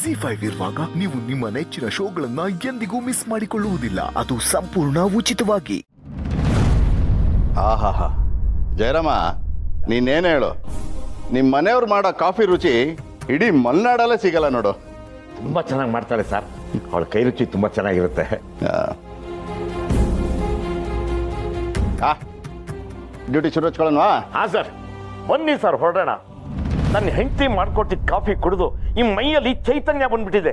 ZEE5 ಇರುವಾಗ ನೀವು ನಿಮ್ಮ ನೆಚ್ಚಿನ ಶೋಗಳನ್ನ ಎಂದಿಗೂ ಮಿಸ್ ಮಾಡಿಕೊಳ್ಳುವುದಿಲ್ಲ. ಅದು ಸಂಪೂರ್ಣ ಉಚಿತವಾಗಿ. ಆಹಾಹಾ, ಜಯರಾಮ, ನೀನೇನು ಹೇಳು, ನಿಮ್ಮ ಮನೆಯವ್ರು ಮಾಡೋ ಕಾಫಿ ರುಚಿ ಇಡೀ ಮಲೆನಾಡಲ್ಲೇ ಸಿಗಲ್ಲ ನೋಡು. ತುಂಬ ಚೆನ್ನಾಗಿ ಮಾಡ್ತಾರೆ ಸರ್, ಅವಳ ಕೈ ರುಚಿ ತುಂಬ ಚೆನ್ನಾಗಿರುತ್ತೆ. ಡ್ಯೂಟಿ ಶುರು ಹಚ್ಕೊಳ್ಳೋಣವಾ? ಹಾಂ ಸರ್, ಬನ್ನಿ ಸರ್ ಹೊರಡೋಣ. ನನ್ನ ಹೆಂಡತಿ ಮಾಡ್ಕೊಟ್ಟಿದ್ದ ಕಾಫಿ ಕುಡಿದು ಈ ಮೈಯಲ್ಲಿ ಚೈತನ್ಯ ಬಂದ್ಬಿಟ್ಟಿದೆ.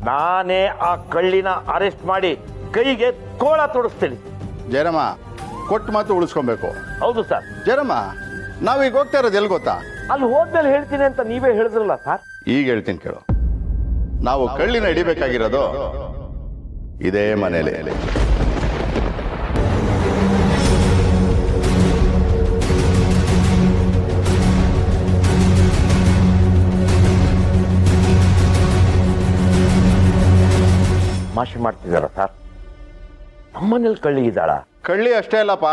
ನಾನೇ ಆ ಕಳ್ಳಿನ ಅರೆಸ್ಟ್ ಮಾಡಿ ಕೈಗೆ ಕೋಳ ತೊಡಿಸ್ತೀನಿ. ಜಯರಾಮ, ಕೊಟ್ಟು ಮಾತು ಉಳಿಸ್ಕೊಬೇಕು. ಹೌದು ಸರ್. ಜಯರಾಮ, ನಾವೀಗ ಹೋಗ್ತಾ ಇರೋದು ಎಲ್ಲಿ ಗೊತ್ತಾ? ಅಲ್ಲಿ ಹೋದ್ಮೇಲೆ ಹೇಳ್ತೀನಿ ಅಂತ ನೀವೇ ಹೇಳಿದ್ರಲ್ಲ ಸರ್. ಈಗ ಹೇಳ್ತೀನಿ ಕೇಳು. ನಾವು ಕಳ್ಳಿನ ಹಿಡಿಬೇಕಾಗಿರೋದು ಇದೇ ಮನೇಲಿ. ಮಾಷಿ ಮಾಡ್ತಿದ್ದಾರ ಸರ್? ನಮ್ಮನೇಲಿ ಕಳ್ಳಿ ಇದ್ದಾಳ? ಕಳ್ಳಿ ಅಷ್ಟೇ ಅಲ್ಲಪ್ಪ,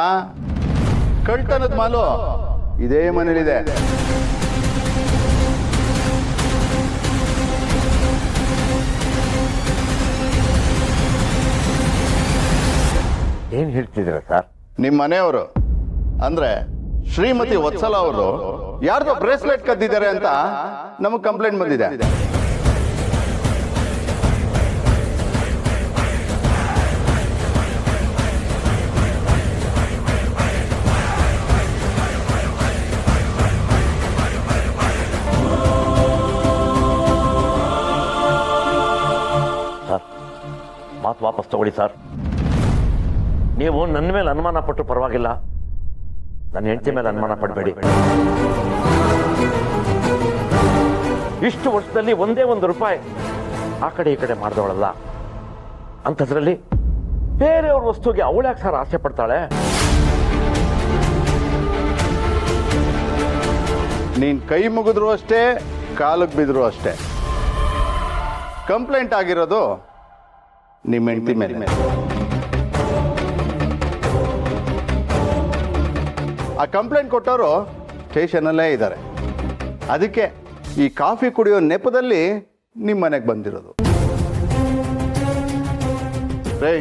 ಕಳ್ತನದ ಮಾಲು ಇದೇ ಮನೇಲಿದೆ. ಏನ್ ಹೇಳ್ತಿದ್ದೀರ ಸರ್? ನಿಮ್ಮ ಮನೆಯವರು ಅಂದ್ರೆ ಶ್ರೀಮತಿ ವತ್ಸಲ ಅವರು ಯಾರ್ದೋ ಬ್ರೇಸ್ಲೆಟ್ ಕದ್ದಿದ್ದಾರೆ ಅಂತ ನಮಗೆ ಕಂಪ್ಲೇಂಟ್ ಬಂದಿದೆ. ಮಾತು ವಾಪಸ್ ತಗೊಳ್ಳಿ ಸರ್. ನೀವು ನನ್ನ ಮೇಲೆ ಅನುಮಾನ ಪಟ್ಟು ಪರವಾಗಿಲ್ಲ, ನನ್ನ ಹೆಂಡತಿ ಮೇಲೆ ಅನುಮಾನ ಪಡಬೇಡಿ. ಇಷ್ಟು ವರ್ಷದಲ್ಲಿ ಒಂದೇ ಒಂದು ರೂಪಾಯಿ ಆ ಕಡೆ ಈ ಕಡೆ ಮಾಡಿದವಳಲ್ಲ, ಅಂಥದ್ರಲ್ಲಿ ಬೇರೆಯವ್ರ ವಸ್ತುಗೆ ಅವಳ್ಯಾಕೆ ಸರ್ ಆಸೆ ಪಡ್ತಾಳೆ? ನೀನ್ ಕೈ ಮುಗಿದ್ರು ಅಷ್ಟೇ, ಕಾಲಕ್ಕೆ ಬಿದ್ರು ಅಷ್ಟೇ. ಕಂಪ್ಲೇಂಟ್ ಆಗಿರೋದು ನಿಮ್ಮ ಹೆಂಡತಿ ಮೇಲೆ. ಆ ಕಂಪ್ಲೇಂಟ್ ಕೊಟ್ಟವರು ಸ್ಟೇಷನಲ್ಲೇ ಇದ್ದಾರೆ. ಅದಕ್ಕೆ ಈ ಕಾಫಿ ಕುಡಿಯೋ ನೆಪದಲ್ಲಿ ನಿಮ್ಮ ಮನೆಗೆ ಬಂದಿರೋದು. ರೇ,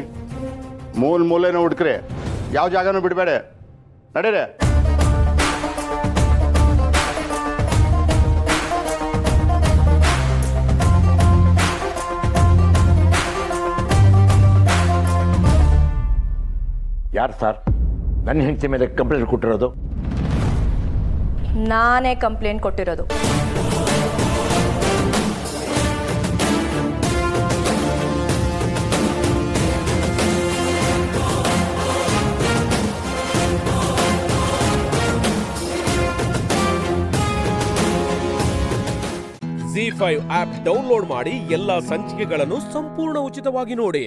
ಮೂಲೆನೂ ಹುಡುಕ್ರಿ, ಯಾವ ಜಾಗನೂ ಬಿಡಬೇಡ, ನಡೀರೆ. ಯಾರು ಸರ್ ನನ್ನ ಹೆಂಡತಿ ಮೇಲೆ ಕಂಪ್ಲೇಂಟ್ ಕೊಟ್ಟಿರೋದು? ನಾನೇ ಕಂಪ್ಲೇಂಟ್ ಕೊಟ್ಟಿರೋದು. ZEE5 ಆಪ್ ಡೌನ್ಲೋಡ್ ಮಾಡಿ ಎಲ್ಲಾ ಸಂಚಿಕೆಗಳನ್ನು ಸಂಪೂರ್ಣ ಉಚಿತವಾಗಿ ನೋಡಿ.